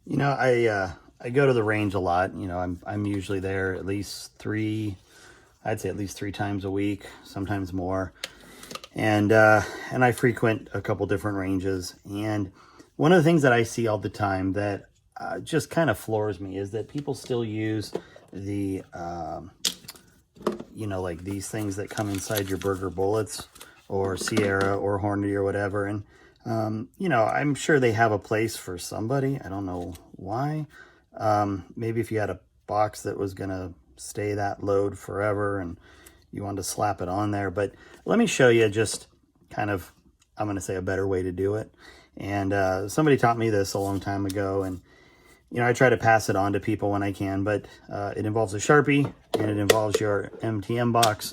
You know, I go to the range a lot. You know, I'm usually there at least I'd say at least 3 times a week, sometimes more. And I frequent a couple different ranges. And one of the things that I see all the time that just kind of floors me is that people still use the you know, like these things that come inside your burger bullets or Sierra or Hornady or whatever. And you know, I'm sure they have a place for somebody. I don't know why. Maybe if you had a box that was going to stay that load forever and you wanted to slap it on there. But let me show you just kind of, I'm going to say, a better way to do it. And somebody taught me this a long time ago. And, you know, I try to pass it on to people when I can. But it involves a Sharpie and it involves your MTM box.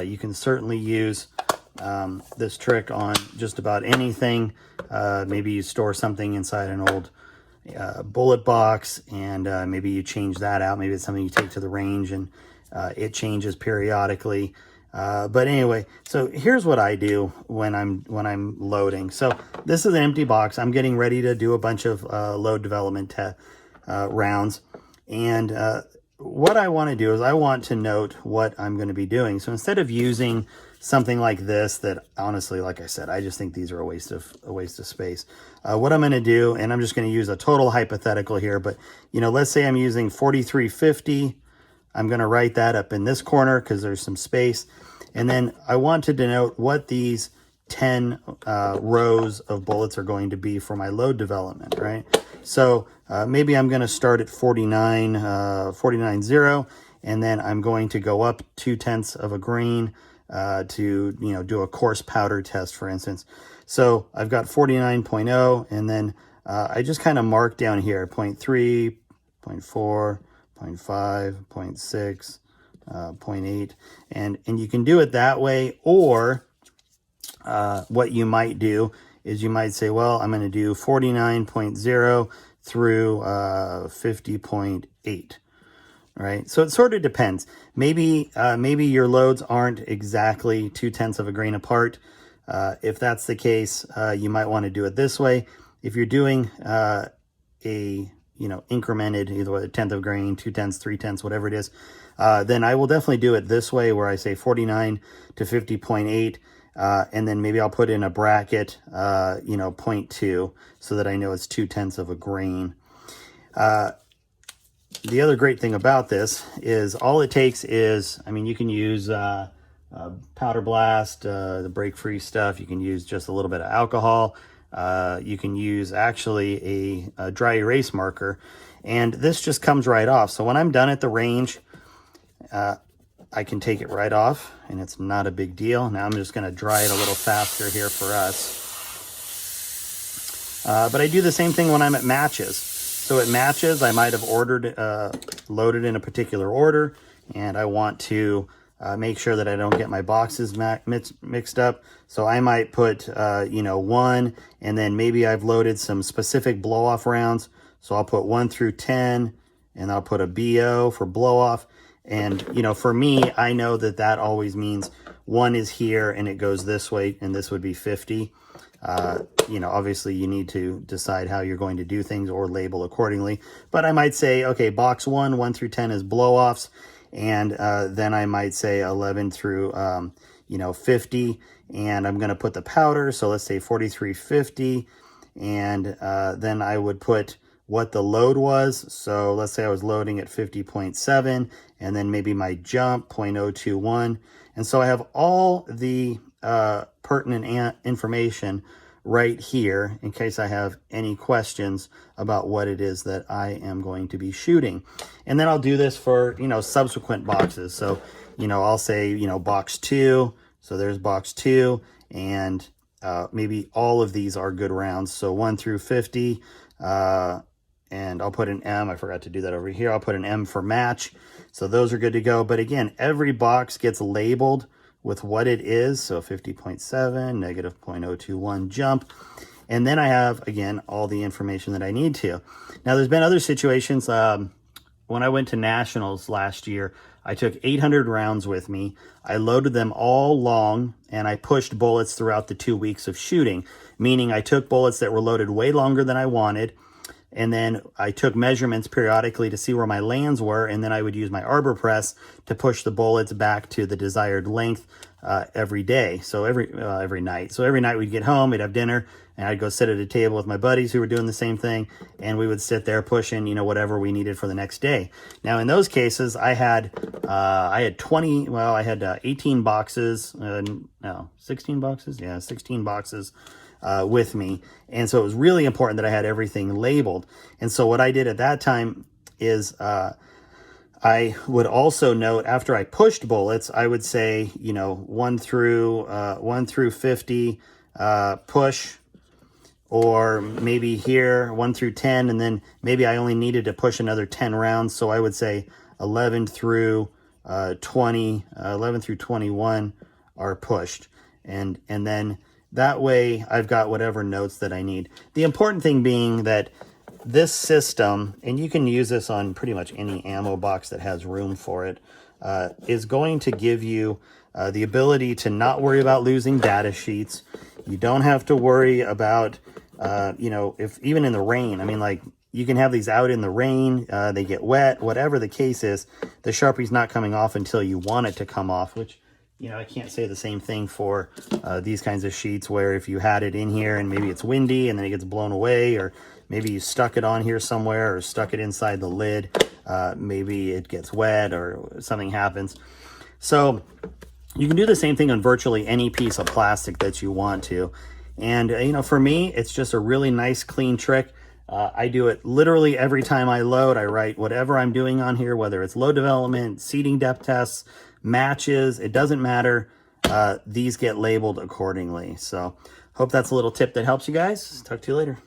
You can certainly use this trick on just about anything. Maybe you store something inside an old bullet box and maybe you change that out. Maybe it's something you take to the range and it changes periodically. But anyway, so here's what I do when I'm loading. So this is an empty box. I'm getting ready to do a bunch of load development rounds. And what I want to do is I want to note what I'm going to be doing. So instead of using something like this, that honestly, like I said, I just think these are a waste of space. What I'm going to do, and I'm just going to use a total hypothetical here, but you know, let's say I'm using 4350. I'm going to write that up in this corner because there's some space. And then I want to denote what these 10 rows of bullets are going to be for my load development, right? So maybe I'm going to start at 49.0, and then I'm going to go up 0.2 of a grain to, you know, do a coarse powder test, for instance. So I've got 49.0, and then I just kind of mark down here 0.3, 0.4, 0.5, 0.6, 0.8, and you can do it that way. Or what you might do is you might say, well, I'm going to do 49.0 through 50.8. Right, so it sort of depends. Maybe your loads aren't exactly 0.2 of a grain apart. If that's the case, you might want to do it this way. If you're doing a incremented, either 1/10 of a grain, 2/10, 3/10, whatever it is, then I will definitely do it this way, where I say 49 to 50.8, and then maybe I'll put in a bracket, 0.2, so that I know it's 0.2 of a grain. The other great thing about this is all it takes is, I mean, you can use powder blast, the break-free stuff. You can use just a little bit of alcohol. You can use actually a dry erase marker, and this just comes right off. So when I'm done at the range, I can take it right off, and it's not a big deal. Now I'm just going to dry it a little faster here for us. But I do the same thing when I'm at matches. So at matches, I might have loaded in a particular order, and I want to make sure that I don't get my boxes mixed up. So I might put, 1, and then maybe I've loaded some specific blow-off rounds. So I'll put 1 through 10, and I'll put a BO for blow-off. And, for me, I know that always means 1 is here, and it goes this way, and this would be 50. Obviously you need to decide how you're going to do things or label accordingly. But I might say, okay, box 1 through 10 is blow-offs. And then I might say 11 through, 50. And I'm going to put the powder. So let's say 4350. And then I would put what the load was. So let's say I was loading at 50.7. And then maybe my jump, 0.021. And so I have all the pertinent information right here in case I have any questions about what it is that I am going to be shooting. And then I'll do this for, subsequent boxes. So, I'll say, box 2. So there's box 2, and maybe all of these are good rounds. So 1 through 50, and I'll put an M. I forgot to do that over here. I'll put an M for match. So those are good to go. But again, every box gets labeled with what it is. So 50.7, negative 0.021 jump. And then I have, again, all the information that I need to. Now, there's been other situations. When I went to nationals last year, I took 800 rounds with me. I loaded them all long, and I pushed bullets throughout the 2 weeks of shooting, meaning I took bullets that were loaded way longer than I wanted, And then I took measurements periodically to see where my lands were, and then I would use my arbor press to push the bullets back to the desired length every day. So every night. So every night we'd get home, we'd have dinner, and I'd go sit at a table with my buddies who were doing the same thing, and we would sit there pushing, you know, whatever we needed for the next day. Now in those cases, I had 18 boxes, no, 16 boxes, yeah, 16 boxes with me, and so it was really important that I had everything labeled. And so what I did at that time is I would also note, after I pushed bullets, I would say, you know, 1 through 50 push, or maybe here 1 through 10, and then maybe I only needed to push another 10 rounds, so I would say 11 through 20, 11 through 21 are pushed, and then that way I've got whatever notes that I need. The important thing being that this system, and you can use this on pretty much any ammo box that has room for it, is going to give you the ability to not worry about losing data sheets. You don't have to worry about, you know, if even in the rain, I mean, like, you can have these out in the rain, they get wet, whatever the case is, the Sharpie's not coming off until you want it to come off, which, you know, I can't say the same thing for these kinds of sheets, where if you had it in here and maybe it's windy and then it gets blown away, or maybe you stuck it on here somewhere or stuck it inside the lid, maybe it gets wet or something happens. So you can do the same thing on virtually any piece of plastic that you want to. And, you know, for me, it's just a really nice, clean trick. I do it literally every time I load. I write whatever I'm doing on here, whether it's load development, seating depth tests, matches, it doesn't matter. These get labeled accordingly. So hope that's a little tip that helps you guys. Talk to you later.